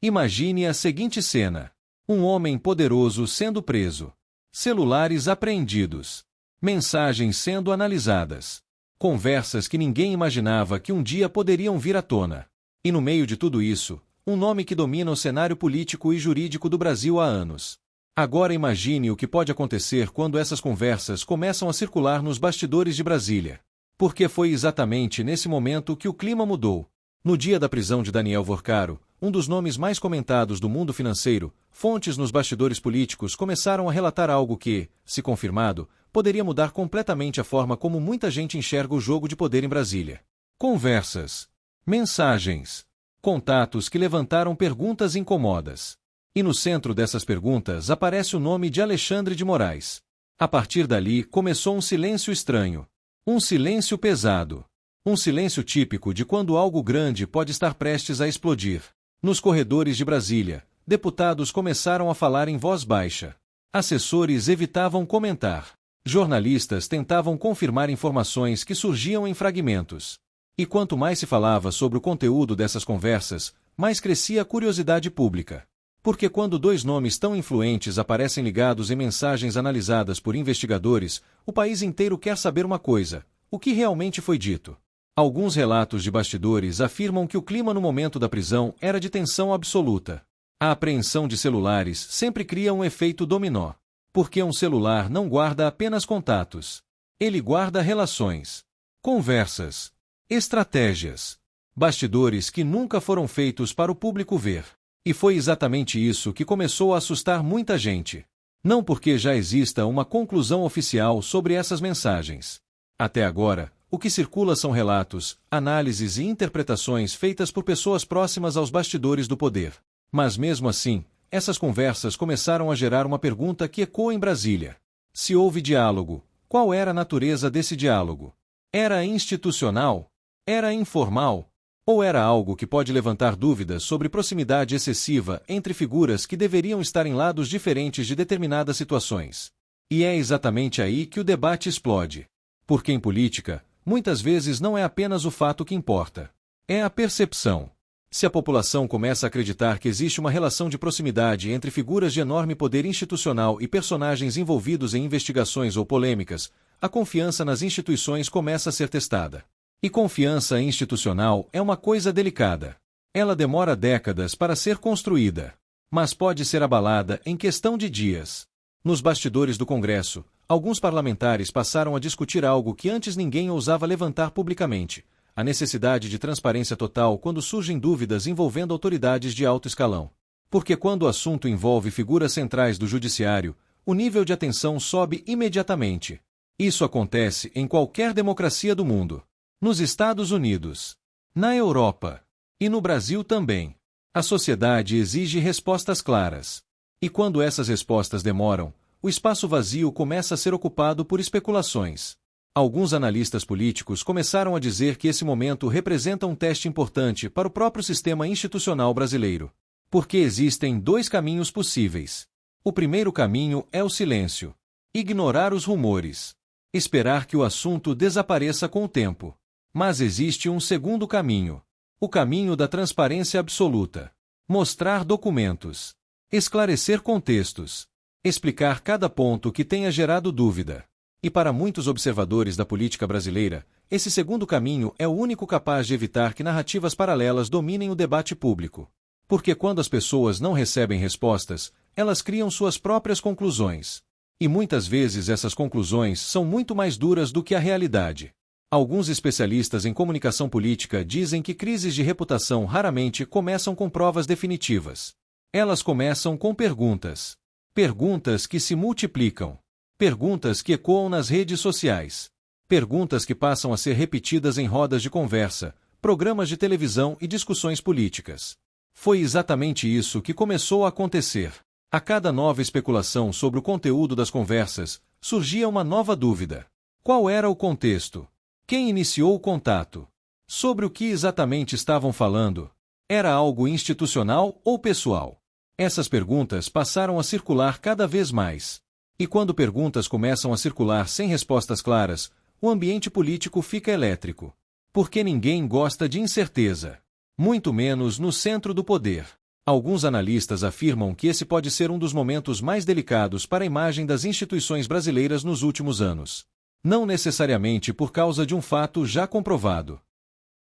Imagine a seguinte cena: um homem poderoso sendo preso, celulares apreendidos, mensagens sendo analisadas, conversas que ninguém imaginava que um dia poderiam vir à tona. E no meio de tudo isso, um nome que domina o cenário político e jurídico do Brasil há anos. Agora imagine o que pode acontecer quando essas conversas começam a circular nos bastidores de Brasília. Porque foi exatamente nesse momento que o clima mudou. No dia da prisão de Daniel Vorcaro, um dos nomes mais comentados do mundo financeiro, fontes nos bastidores políticos começaram a relatar algo que, se confirmado, poderia mudar completamente a forma como muita gente enxerga o jogo de poder em Brasília. Conversas, mensagens, contatos que levantaram perguntas incômodas. E no centro dessas perguntas aparece o nome de Alexandre de Moraes. A partir dali começou um silêncio estranho. Um silêncio pesado. Um silêncio típico de quando algo grande pode estar prestes a explodir. Nos corredores de Brasília, deputados começaram a falar em voz baixa. Assessores evitavam comentar. Jornalistas tentavam confirmar informações que surgiam em fragmentos. E quanto mais se falava sobre o conteúdo dessas conversas, mais crescia a curiosidade pública. Porque quando dois nomes tão influentes aparecem ligados em mensagens analisadas por investigadores, o país inteiro quer saber uma coisa: o que realmente foi dito. Alguns relatos de bastidores afirmam que o clima no momento da prisão era de tensão absoluta. A apreensão de celulares sempre cria um efeito dominó. Porque um celular não guarda apenas contatos. Ele guarda relações, conversas, estratégias, bastidores que nunca foram feitos para o público ver. E foi exatamente isso que começou a assustar muita gente. Não porque já exista uma conclusão oficial sobre essas mensagens. Até agora, o que circula são relatos, análises e interpretações feitas por pessoas próximas aos bastidores do poder. Mas mesmo assim, essas conversas começaram a gerar uma pergunta que ecoa em Brasília. Se houve diálogo, qual era a natureza desse diálogo? Era institucional? Era informal? Ou era algo que pode levantar dúvidas sobre proximidade excessiva entre figuras que deveriam estar em lados diferentes de determinadas situações? E é exatamente aí que o debate explode. Porque em política, muitas vezes não é apenas o fato que importa. É a percepção. Se a população começa a acreditar que existe uma relação de proximidade entre figuras de enorme poder institucional e personagens envolvidos em investigações ou polêmicas, a confiança nas instituições começa a ser testada. E confiança institucional é uma coisa delicada. Ela demora décadas para ser construída, mas pode ser abalada em questão de dias. Nos bastidores do Congresso, alguns parlamentares passaram a discutir algo que antes ninguém ousava levantar publicamente: a necessidade de transparência total quando surgem dúvidas envolvendo autoridades de alto escalão. Porque quando o assunto envolve figuras centrais do judiciário, o nível de atenção sobe imediatamente. Isso acontece em qualquer democracia do mundo. Nos Estados Unidos, na Europa e no Brasil também. A sociedade exige respostas claras. E quando essas respostas demoram, o espaço vazio começa a ser ocupado por especulações. Alguns analistas políticos começaram a dizer que esse momento representa um teste importante para o próprio sistema institucional brasileiro. Porque existem dois caminhos possíveis. O primeiro caminho é o silêncio. Ignorar os rumores. Esperar que o assunto desapareça com o tempo. Mas existe um segundo caminho. O caminho da transparência absoluta. Mostrar documentos. Esclarecer contextos. Explicar cada ponto que tenha gerado dúvida. E para muitos observadores da política brasileira, esse segundo caminho é o único capaz de evitar que narrativas paralelas dominem o debate público. Porque quando as pessoas não recebem respostas, elas criam suas próprias conclusões. E muitas vezes essas conclusões são muito mais duras do que a realidade. Alguns especialistas em comunicação política dizem que crises de reputação raramente começam com provas definitivas. Elas começam com perguntas. Perguntas que se multiplicam. Perguntas que ecoam nas redes sociais. Perguntas que passam a ser repetidas em rodas de conversa, programas de televisão e discussões políticas. Foi exatamente isso que começou a acontecer. A cada nova especulação sobre o conteúdo das conversas, surgia uma nova dúvida. Qual era o contexto? Quem iniciou o contato? Sobre o que exatamente estavam falando? Era algo institucional ou pessoal? Essas perguntas passaram a circular cada vez mais. E quando perguntas começam a circular sem respostas claras, o ambiente político fica elétrico. Porque ninguém gosta de incerteza. Muito menos no centro do poder. Alguns analistas afirmam que esse pode ser um dos momentos mais delicados para a imagem das instituições brasileiras nos últimos anos. Não necessariamente por causa de um fato já comprovado.